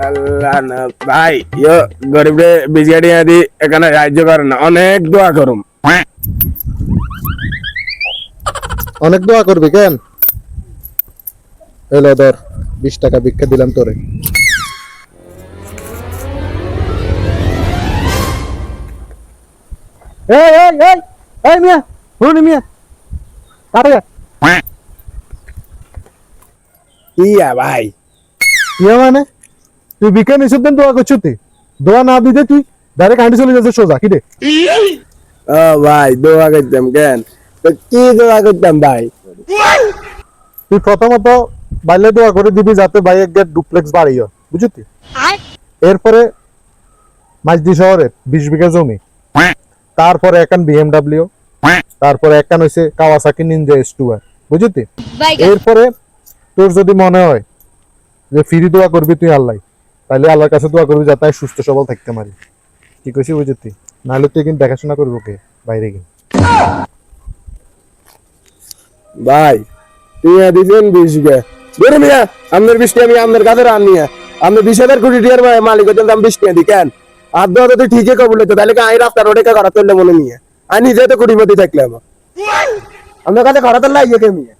আল্লাহ না ভাই গরিবরে বিজগাড়ি আদি এখানে সাহায্য করে না, অনেক দোয়া করুম। অনেক দোয়া করবি কেন? এলো ধর 20 টাকা ভিক্ষা দিলাম তোরে। এই এই এই এই মিয়া, শুনুন মিয়া, কাটে ইয়া ভাই ইয়ে মানে তুই ভিক্ষা নিছিস দেন দোয়া করছিস, তুই দোয়া না দিতে তুই ডাইরেক্ট হাঁটি চলে যাচ্ছে সোজা কি রে? ও ভাই দোয়া করতাম কেন? তো কি দোয়া করতাম ভাই? তুই প্রথমত বাইলে দোয়া করে দিবি যাতে ভাই এক গেট ডুপ্লেক্স বাড়ি হয়, বুঝলি? এরপরে মাঝদি শহরে 20 বিঘা জমি, তারপরে একান বিএমডাব্লিউ, তারপরে একান হইছে কাওয়াসাকি নিনজা S2R, বুঝলি? এরপরে তোর যদি মনে হয় যে ফ্রি দোয়া করবি তুই আল্লাহ, তাহলে আল্লাহর কাছে দোয়া করবি যাতে সুস্থ সবল থাকতে পারি, কি কইছি বুঝলি? নাহলে তুই কিন্তু দেখাশোনা করবো কে বাইরে গিয়ে? ভাই তুই দিবেন 20 কে ধরে মিয়া, আপনার 20 আমি আপনার কাছে রান নিয়ে আপনি 20,000 কোটি টাকার মালিক হচ্ছেন, আমি 20 দি কেন? আর দোয়া তো ঠিকই কবুল হতো, তাহলে আই রাস্তা রোডে করা তুললে মনে নিয়ে আমি নিজে তো কোটিপতি থাকলাম, আপনার কাছে করা তো লাগিয়ে কে মিয়া।